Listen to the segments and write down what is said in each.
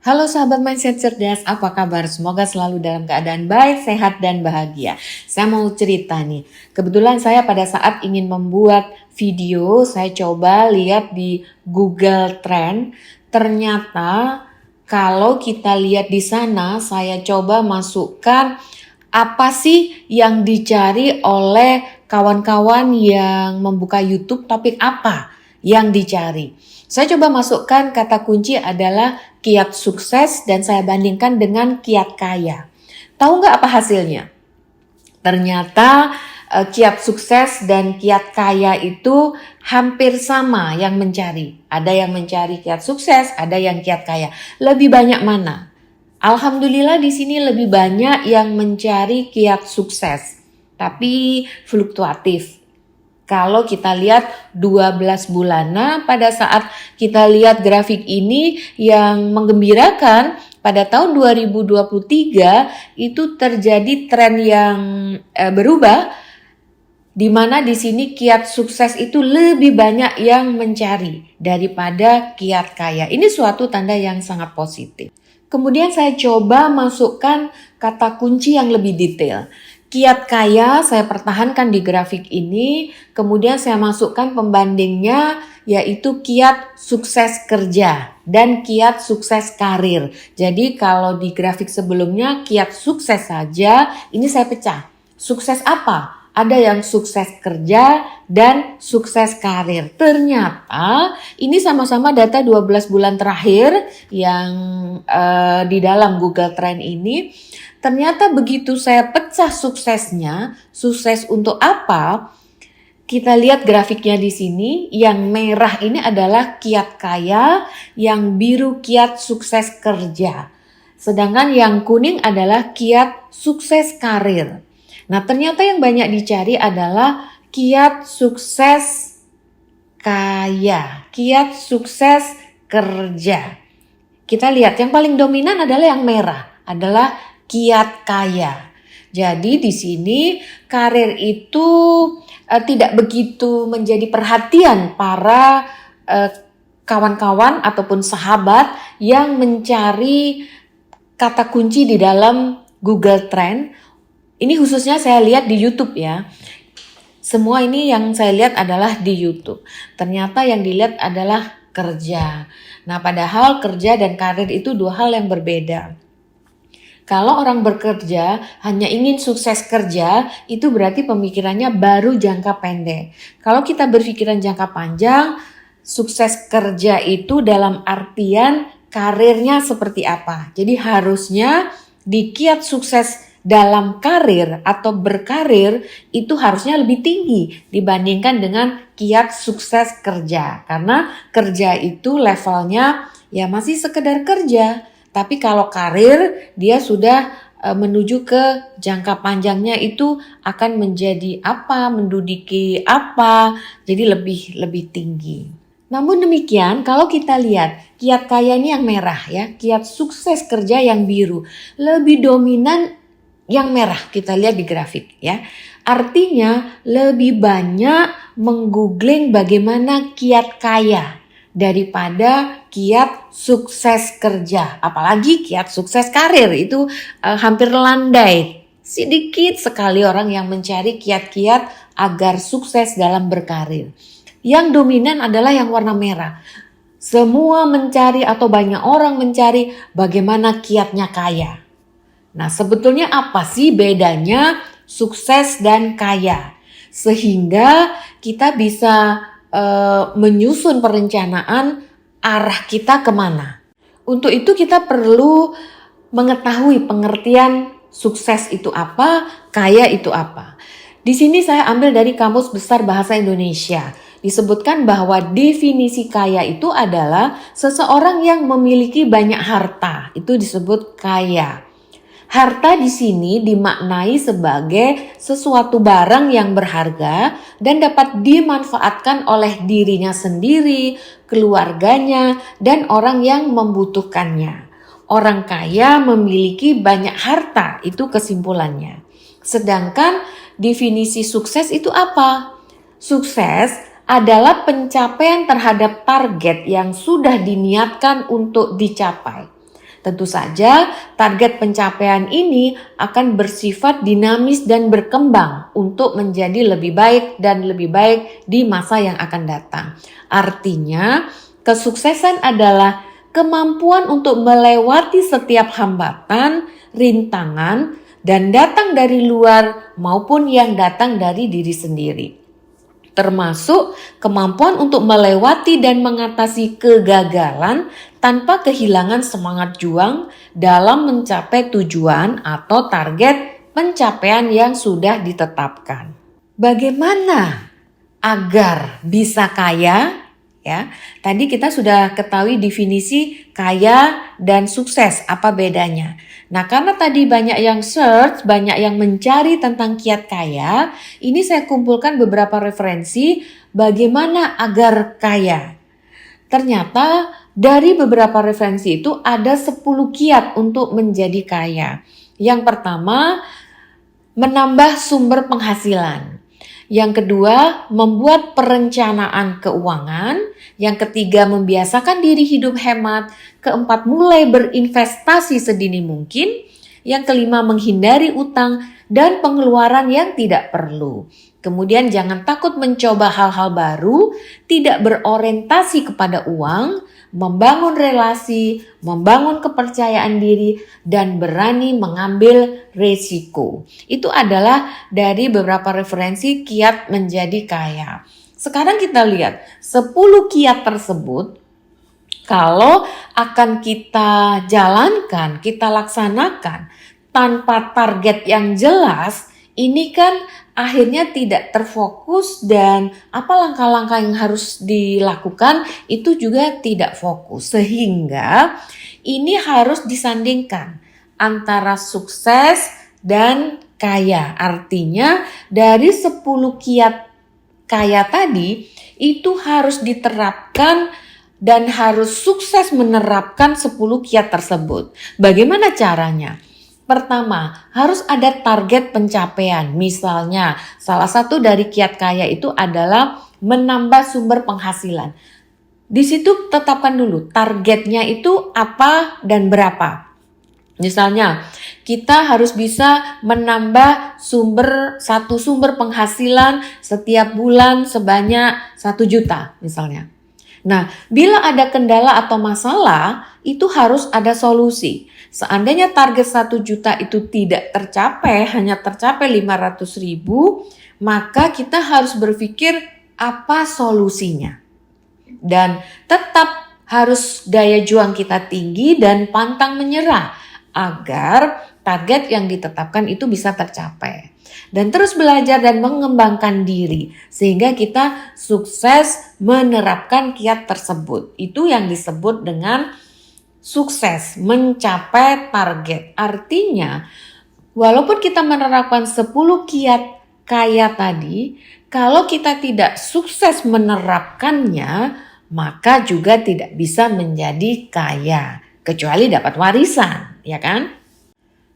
Halo sahabat mindset cerdas, apa kabar? Semoga selalu dalam keadaan baik, sehat, dan bahagia. Saya mau cerita nih, kebetulan saya pada saat ingin membuat video, saya coba lihat di Google Trend. Ternyata kalau kita lihat di sana, saya coba masukkan apa sih yang dicari oleh kawan-kawan yang membuka YouTube, topik apa yang dicari. Saya coba masukkan kata kunci adalah kiat sukses dan saya bandingkan dengan kiat kaya. Tahu nggak apa hasilnya? Ternyata kiat sukses dan kiat kaya itu hampir sama yang mencari. Ada yang mencari kiat sukses, ada yang kiat kaya. Lebih banyak mana? Alhamdulillah di sini lebih banyak yang mencari kiat sukses. Tapi fluktuatif. Kalau kita lihat 12 bulanan pada saat kita lihat grafik ini yang menggembirakan pada tahun 2023 itu terjadi tren yang berubah di mana di sini kiat sukses itu lebih banyak yang mencari daripada kiat kaya. Ini suatu tanda yang sangat positif. Kemudian saya coba masukkan kata kunci yang lebih detail. Kiat kaya saya pertahankan di grafik ini, kemudian saya masukkan pembandingnya yaitu kiat sukses kerja dan kiat sukses karir. Jadi kalau di grafik sebelumnya kiat sukses saja, ini saya pecah. Sukses apa? Ada yang sukses kerja dan sukses karir. Ternyata ini sama-sama data 12 bulan terakhir yang di dalam Google Trend ini. Ternyata begitu saya pecah suksesnya, sukses untuk apa? Kita lihat grafiknya di sini, yang merah ini adalah kiat kaya, yang biru kiat sukses kerja. Sedangkan yang kuning adalah kiat sukses karir. Nah, ternyata yang banyak dicari adalah kiat sukses kaya, kiat sukses kerja. Kita lihat yang paling dominan adalah yang merah, adalah kiat kaya. Jadi di sini karir itu tidak begitu menjadi perhatian para kawan-kawan ataupun sahabat yang mencari kata kunci di dalam Google Trend. Ini khususnya saya lihat di YouTube ya. Semua ini yang saya lihat adalah di YouTube. Ternyata yang dilihat adalah kerja. Nah, padahal kerja dan karir itu dua hal yang berbeda. Kalau orang bekerja hanya ingin sukses kerja, itu berarti pemikirannya baru jangka pendek. Kalau kita berpikiran jangka panjang, sukses kerja itu dalam artian karirnya seperti apa. Jadi harusnya di kiat sukses dalam karir atau berkarir itu harusnya lebih tinggi dibandingkan dengan kiat sukses kerja. Karena kerja itu levelnya ya masih sekedar kerja. Tapi kalau karir dia sudah menuju ke jangka panjangnya itu akan menjadi apa, menduduki apa, jadi lebih tinggi. Namun demikian kalau kita lihat kiat kaya ini yang merah ya, kiat sukses kerja yang biru, lebih dominan yang merah kita lihat di grafik ya. Artinya lebih banyak menggoogling bagaimana kiat kaya daripada kiat sukses kerja, apalagi kiat sukses karir itu hampir landai. Sedikit sekali orang yang mencari kiat-kiat agar sukses dalam berkarir. Yang dominan adalah yang warna merah. Semua mencari atau banyak orang mencari bagaimana kiatnya kaya. Nah, sebetulnya apa sih bedanya sukses dan kaya? Sehingga kita bisa menyusun perencanaan arah kita kemana. Untuk itu kita perlu mengetahui pengertian sukses itu apa, kaya itu apa. Di sini saya ambil dari Kamus Besar Bahasa Indonesia. Disebutkan bahwa definisi kaya itu adalah seseorang yang memiliki banyak harta. Itu disebut kaya. Harta di sini dimaknai sebagai sesuatu barang yang berharga dan dapat dimanfaatkan oleh dirinya sendiri, keluarganya, dan orang yang membutuhkannya. Orang kaya memiliki banyak harta, itu kesimpulannya. Sedangkan definisi sukses itu apa? Sukses adalah pencapaian terhadap target yang sudah diniatkan untuk dicapai. Tentu saja target pencapaian ini akan bersifat dinamis dan berkembang untuk menjadi lebih baik dan lebih baik di masa yang akan datang. Artinya, kesuksesan adalah kemampuan untuk melewati setiap hambatan, rintangan, dan datang dari luar maupun yang datang dari diri sendiri. Termasuk kemampuan untuk melewati dan mengatasi kegagalan tanpa kehilangan semangat juang dalam mencapai tujuan atau target pencapaian yang sudah ditetapkan. Bagaimana agar bisa kaya? Ya, tadi kita sudah ketahui definisi kaya dan sukses, apa bedanya. Nah, karena tadi banyak yang search, banyak yang mencari tentang kiat kaya, ini saya kumpulkan beberapa referensi bagaimana agar kaya. Ternyata dari beberapa referensi itu ada 10 kiat untuk menjadi kaya. Yang pertama, menambah sumber penghasilan. Yang kedua, membuat perencanaan keuangan. Yang ketiga, membiasakan diri hidup hemat. Keempat, mulai berinvestasi sedini mungkin. Yang kelima, menghindari utang dan pengeluaran yang tidak perlu. Kemudian jangan takut mencoba hal-hal baru, tidak berorientasi kepada uang, membangun relasi, membangun kepercayaan diri, dan berani mengambil resiko. Itu adalah dari beberapa referensi kiat menjadi kaya. Sekarang kita lihat 10 kiat tersebut, kalau akan kita jalankan, kita laksanakan tanpa target yang jelas, ini kan akhirnya tidak terfokus dan apa langkah-langkah yang harus dilakukan itu juga tidak fokus. Sehingga ini harus disandingkan antara sukses dan kaya. Artinya dari 10 kiat kaya tadi itu harus diterapkan dan harus sukses menerapkan 10 kiat tersebut. Bagaimana caranya? Pertama, harus ada target pencapaian. Misalnya, salah satu dari kiat kaya itu adalah menambah sumber penghasilan. Di situ tetapkan dulu targetnya itu apa dan berapa. Misalnya, kita harus bisa menambah satu sumber penghasilan setiap bulan sebanyak 1 juta misalnya. Nah, bila ada kendala atau masalah, itu harus ada solusi. Seandainya target 1 juta itu tidak tercapai, hanya tercapai 500.000, maka kita harus berpikir apa solusinya. Dan tetap harus daya juang kita tinggi dan pantang menyerah agar target yang ditetapkan itu bisa tercapai. Dan terus belajar dan mengembangkan diri sehingga kita sukses menerapkan kiat tersebut. Itu yang disebut dengan sukses, mencapai target. Artinya, walaupun kita menerapkan 10 kiat kaya tadi, kalau kita tidak sukses menerapkannya, maka juga tidak bisa menjadi kaya, kecuali dapat warisan, ya kan?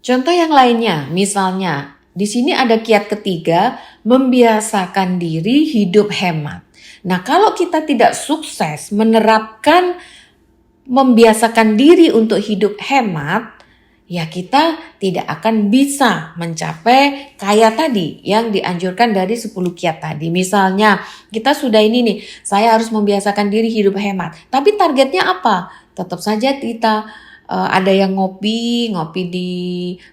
Contoh yang lainnya, misalnya di sini ada kiat ketiga, membiasakan diri hidup hemat. Nah, kalau kita tidak sukses menerapkan membiasakan diri untuk hidup hemat, ya kita tidak akan bisa mencapai kaya tadi yang dianjurkan dari 10 kiat tadi. Misalnya kita sudah ini nih, saya harus membiasakan diri hidup hemat. Tapi targetnya apa? Tetap saja kita ada yang ngopi di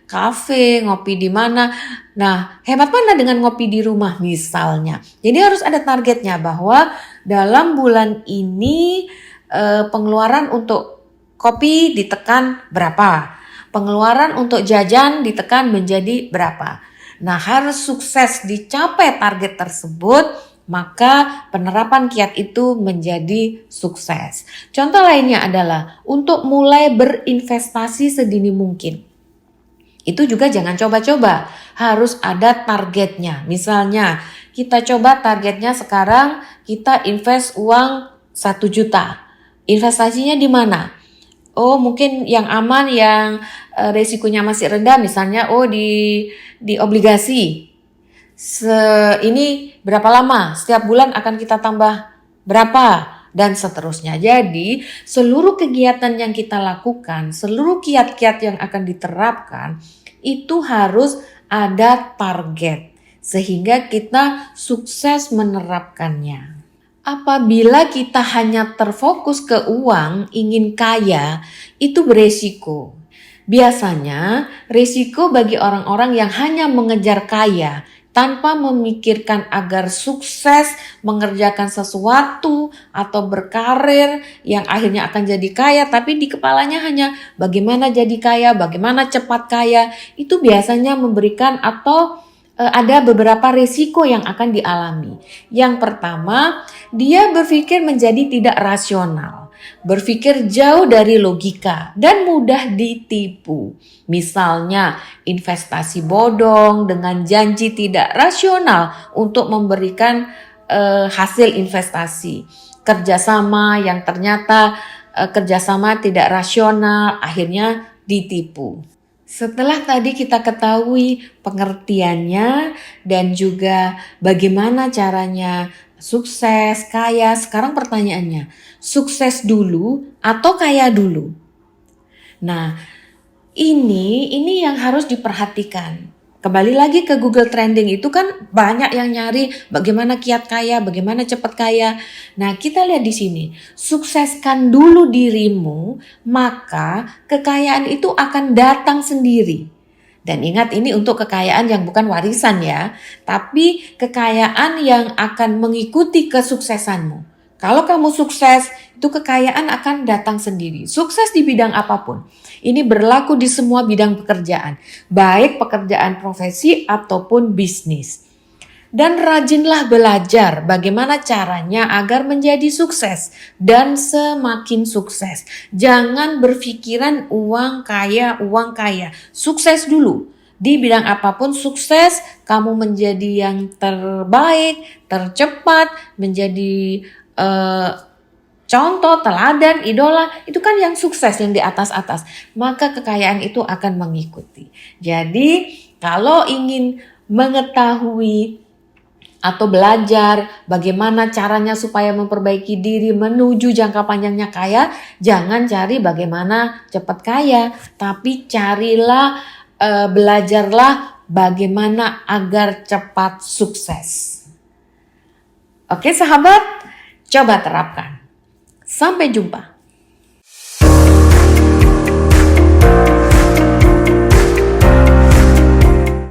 kafe, ngopi di mana. Nah, hemat mana dengan ngopi di rumah misalnya. Jadi harus ada targetnya bahwa dalam bulan ini pengeluaran untuk kopi ditekan berapa, pengeluaran untuk jajan ditekan menjadi berapa. Nah, harus sukses dicapai target tersebut, maka penerapan kiat itu menjadi sukses. Contoh lainnya adalah untuk mulai berinvestasi sedini mungkin. Itu juga jangan coba-coba, harus ada targetnya. Misalnya kita coba targetnya sekarang kita invest uang 1 juta. Investasinya di mana? Oh, mungkin yang aman, yang resikonya masih rendah, misalnya di obligasi. Ini berapa lama? Setiap bulan akan kita tambah berapa? dan seterusnya. Jadi seluruh kegiatan yang kita lakukan, seluruh kiat-kiat yang akan diterapkan itu harus ada target sehingga kita sukses menerapkannya. Apabila kita hanya terfokus ke uang, ingin kaya, itu beresiko. Biasanya risiko bagi orang-orang yang hanya mengejar kaya tanpa memikirkan agar sukses mengerjakan sesuatu atau berkarir yang akhirnya akan jadi kaya, tapi di kepalanya hanya bagaimana jadi kaya, bagaimana cepat kaya, itu biasanya memberikan atau ada beberapa risiko yang akan dialami. Yang pertama, dia berpikir menjadi tidak rasional. Berpikir jauh dari logika dan mudah ditipu. Misalnya investasi bodong dengan janji tidak rasional untuk memberikan hasil investasi. Kerjasama yang ternyata kerjasama tidak rasional, akhirnya ditipu. Setelah tadi kita ketahui pengertiannya dan juga bagaimana caranya sukses, kaya, sekarang pertanyaannya, sukses dulu atau kaya dulu? Nah, ini yang harus diperhatikan. Kembali lagi ke Google Trending, itu kan banyak yang nyari bagaimana kiat kaya, bagaimana cepat kaya. Nah, kita lihat di sini, sukseskan dulu dirimu, maka kekayaan itu akan datang sendiri. Dan ingat, ini untuk kekayaan yang bukan warisan ya, tapi kekayaan yang akan mengikuti kesuksesanmu. Kalau kamu sukses, itu kekayaan akan datang sendiri. Sukses di bidang apapun. Ini berlaku di semua bidang pekerjaan, baik pekerjaan profesi ataupun bisnis. Dan rajinlah belajar bagaimana caranya agar menjadi sukses dan semakin sukses. Jangan berpikiran uang kaya. Sukses dulu. Di bidang apapun sukses, kamu menjadi yang terbaik, tercepat, menjadi contoh, teladan, idola, itu kan yang sukses, yang di atas-atas. Maka kekayaan itu akan mengikuti. Jadi kalau ingin mengetahui atau belajar bagaimana caranya supaya memperbaiki diri menuju jangka panjangnya kaya, jangan cari bagaimana cepat kaya, tapi carilah, belajarlah bagaimana agar cepat sukses. Oke sahabat, coba terapkan. Sampai jumpa.